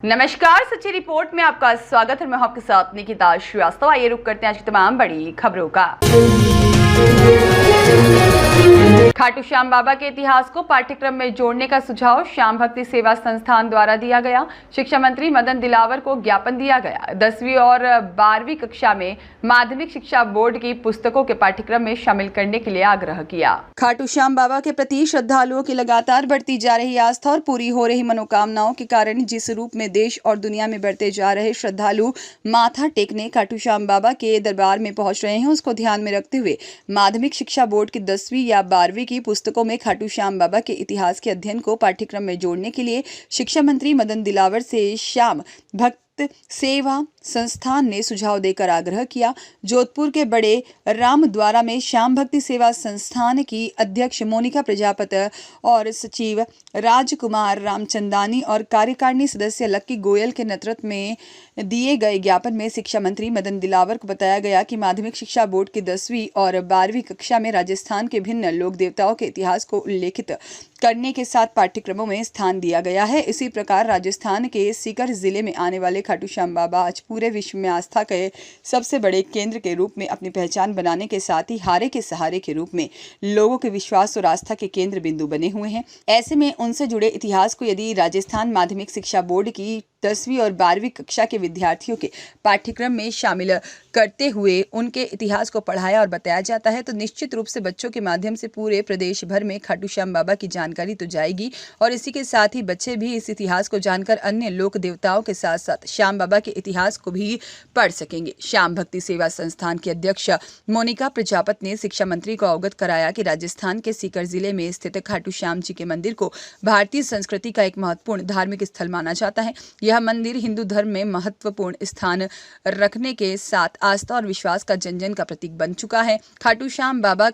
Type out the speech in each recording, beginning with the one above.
नमस्कार, सच्ची रिपोर्ट में आपका स्वागत है। मैं आपके साथ निकिता श्रीवास्तव। आइए रुक करते हैं आज की तमाम बड़ी खबरों का। खाटू श्याम बाबा के इतिहास को पाठ्यक्रम में जोड़ने का सुझाव श्याम भक्ति सेवा संस्थान द्वारा दिया गया। शिक्षा मंत्री मदन दिलावर को ज्ञापन दिया गया। 10वीं और 12वीं कक्षा में माध्यमिक शिक्षा बोर्ड की पुस्तकों के पाठ्यक्रम में शामिल करने के लिए आग्रह किया। खाटू श्याम बाबा के प्रति श्रद्धालुओं की लगातार बढ़ती जा रही आस्था और पूरी हो रही मनोकामनाओं के कारण जिस रूप में देश और दुनिया में बढ़ते जा रहे श्रद्धालु माथा टेकने खाटू श्याम बाबा के दरबार में पहुंच रहे हैं, उसको ध्यान में रखते हुए माध्यमिक शिक्षा बोर्ड की 10वीं या 12वीं की पुस्तकों में खाटू श्याम बाबा के इतिहास के अध्ययन को पाठ्यक्रम में जोड़ने के लिए शिक्षा मंत्री मदन दिलावर से श्याम भक्त सेवा संस्थान ने सुझाव देकर आग्रह किया। जोधपुर के बड़े रामद्वारा में श्याम भक्ति सेवा संस्थान की अध्यक्ष मोनिका प्रजापति और सचिव राजकुमार रामचंदानी और कार्यकारिणी सदस्य लक्की गोयल के नेतृत्व में दिए गए ज्ञापन में शिक्षा मंत्री मदन दिलावर को बताया गया कि माध्यमिक शिक्षा बोर्ड की 10वीं और 12वीं कक्षा में राजस्थान के भिन्न लोक देवताओं के इतिहास को उल्लेखित करने के साथ पाठ्यक्रमों में स्थान दिया गया है। इसी प्रकार राजस्थान के सीकर जिले में आने वाले खाटू श्याम बाबा आज पूरे विश्व में आस्था के सबसे बड़े केंद्र के रूप में अपनी पहचान बनाने के साथ ही हारे के सहारे के रूप में लोगों के विश्वास और आस्था के केंद्र बिंदु बने हुए हैं। ऐसे में उनसे जुड़े इतिहास को यदि राजस्थान माध्यमिक शिक्षा बोर्ड की 10वीं और 12वीं कक्षा के विद्यार्थियों के पाठ्यक्रम में शामिल करते हुए उनके इतिहास को पढ़ाया और बताया जाता है तो निश्चित रूप से बच्चों के माध्यम से पूरे प्रदेश भर में खाटू श्याम बाबा की जानकारी तो जाएगी और इसी के साथ ही बच्चे भी इस इतिहास को जानकर अन्य लोक देवताओं के साथ साथ श्याम बाबा के इतिहास को भी पढ़ सकेंगे। श्याम भक्ति सेवा संस्थान की अध्यक्ष मोनिका प्रजापति ने शिक्षा मंत्री को अवगत कराया कि राजस्थान के सीकर जिले में स्थित खाटू श्याम जी के मंदिर को भारतीय संस्कृति का एक महत्वपूर्ण धार्मिक स्थल माना जाता है। यह मंदिर हिंदू धर्म में महत्वपूर्ण स्थान रखने के साथ आस्था और विश्वास का जन का प्रतीक बन चुका है। खाटू श्याम बाबा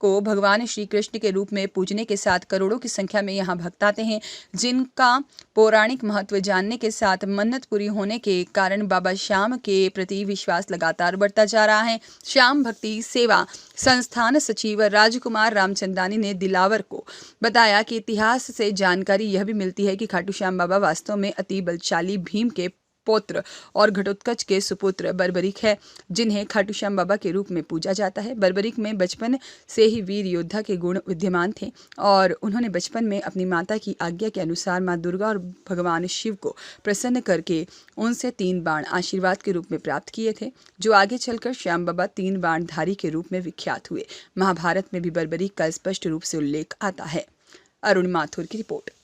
को भगवान श्री कृष्ण के रूप में पूजने के साथ करोड़ों की संख्या में यहाँ भक्त आते हैं, जिनका पौराणिक महत्व जानने के साथ मन्नत पूरी होने के कारण बाबा श्याम के प्रति विश्वास लगातार बढ़ता जा रहा है। श्याम भक्ति सेवा संस्थान सचिव राजकुमार रामचंदानी ने दिलावर को बताया कि इतिहास से जानकारी यह भी मिलती है कि खाटू श्याम बाबा वास्तव में अति बलशाली भीम के पौत्र और घटोत्कच के सुपुत्र बर्बरीक है, जिन्हें खाटू श्याम बाबा के रूप में पूजा जाता है। बर्बरीक में बचपन से ही वीर योद्धा के गुण विद्यमान थे और उन्होंने बचपन में अपनी माता की आज्ञा के अनुसार मां दुर्गा और भगवान शिव को प्रसन्न करके उनसे 3 बाण आशीर्वाद के रूप में प्राप्त किए थे, जो आगे चलकर श्याम बाबा 3 बाणधारी के रूप में विख्यात हुए। महाभारत में भी बर्बरीक का स्पष्ट रूप से उल्लेख आता है। अरुण माथुर की रिपोर्ट।